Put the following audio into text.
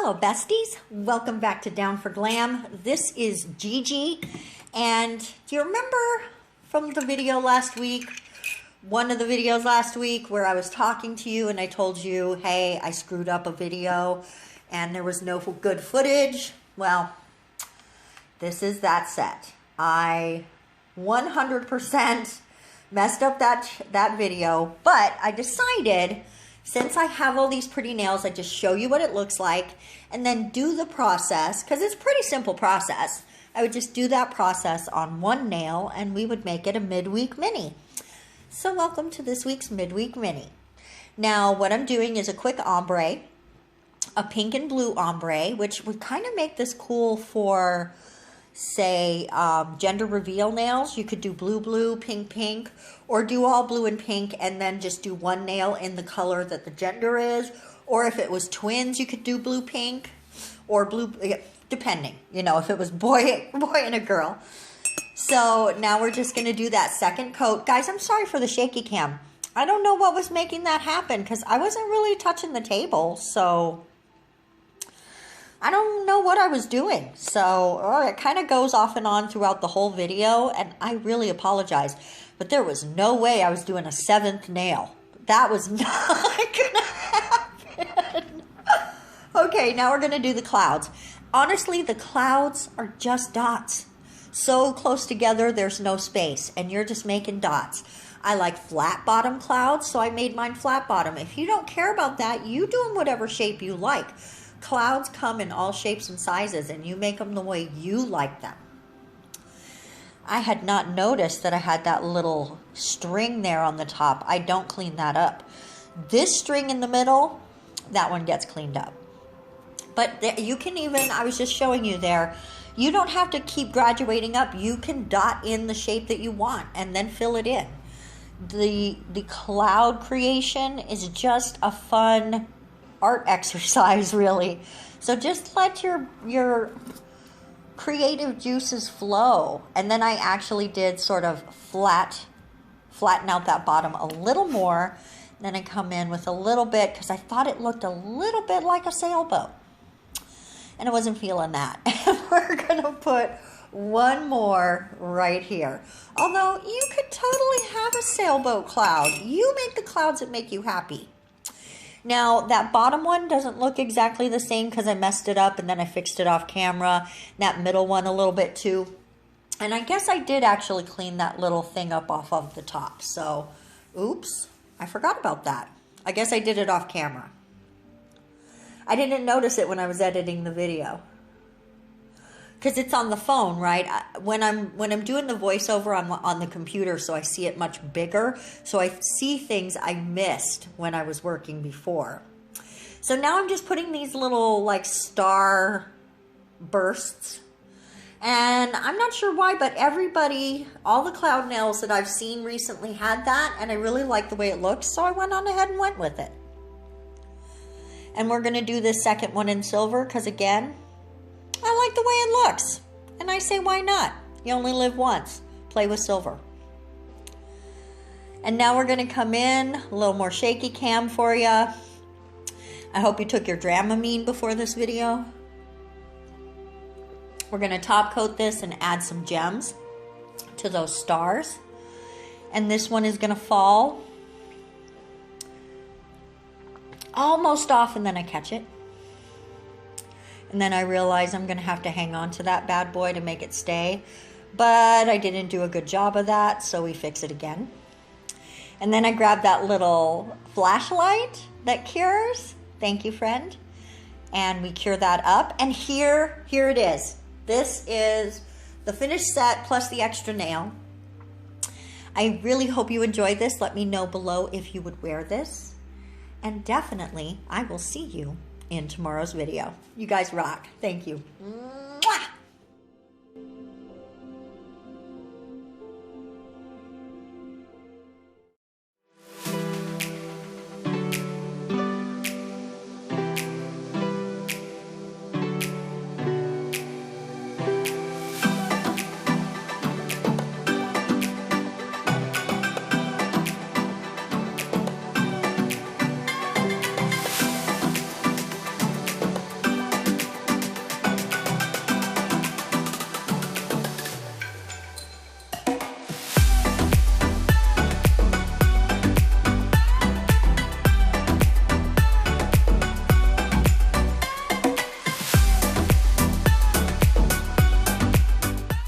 Hello besties, welcome back to Down for Glam. This is Gigi, and do you remember from the video last week, one of the videos last week where I was talking to you and I told you, hey, I screwed up a video and there was no good footage? Well, this is that set. I 100% messed up that video, but I decided, since I have all these pretty nails, I just show you what it looks like and then do the process, because it's a pretty simple process. I would just do that process on one nail and we would make it a midweek mini. So welcome to this week's midweek mini. Now what I'm doing is a quick ombre, a pink and blue ombre, which would kind of make this cool for, say, gender reveal nails. You could do blue, blue, pink, pink, or do all blue and pink and then just do one nail in the color that the gender is. Or if it was twins, you could do blue, pink, or blue, depending, you know, if it was boy and a girl. So now we're just going to do that second coat. Guys, I'm sorry for the shaky cam. I don't know what was making that happen because I wasn't really touching the table, so I don't know what I was doing. So it kind of goes off and on throughout the whole video, and I really apologize. But there was no way I was doing a seventh nail. That was not going to happen. Okay, now we're going to do the clouds. Honestly, the clouds are just dots. So close together, there's no space, and you're just making dots. I like flat bottom clouds, so I made mine flat bottom. If you don't care about that, you do them whatever shape you like. Clouds come in all shapes and sizes, and you make them the way you like them. I had not noticed that I had that little string there on the top. I don't clean that up. This string in the middle, that one gets cleaned up. But you can even, I was just showing you there, you don't have to keep graduating up. You can dot in the shape that you want and then fill it in. The cloud creation is just a fun art exercise, really. So just let your creative juices flow. And then I actually did sort of flatten out that bottom a little more. Then I come in with a little bit because I thought it looked a little bit like a sailboat. And I wasn't feeling that. And we're going to put one more right here. Although you could totally have a sailboat cloud. You make the clouds that make you happy. Now, that bottom one doesn't look exactly the same because I messed it up and then I fixed it off camera. That middle one a little bit too. And I guess I did actually clean that little thing up off of the top. So, oops, I forgot about that. I guess I did it off camera. I didn't notice it when I was editing the video. Because it's on the phone, right? When I'm doing the voiceover, I'm on the computer, so I see it much bigger. So I see things I missed when I was working before. So now I'm just putting these little like star bursts. And I'm not sure why, but everybody, all the cloud nails that I've seen recently had that, and I really like the way it looks, so I went on ahead and went with it. And we're going to do this second one in silver because, again, I like the way it looks. And I say, why not? You only live once. Play with silver. And now we're going to come in, a little more shaky cam for you. I hope you took your Dramamine before this video. We're going to top coat this and add some gems to those stars. And this one is going to fall almost off, and then I catch it. And then I realize I'm going to have to hang on to that bad boy to make it stay. But I didn't do a good job of that, so we fix it again. And then I grab that little flashlight that cures. Thank you, friend. And we cure that up. And here it is. This is the finished set plus the extra nail. I really hope you enjoyed this. Let me know below if you would wear this. And definitely, I will see you in tomorrow's video. You guys rock. Thank you.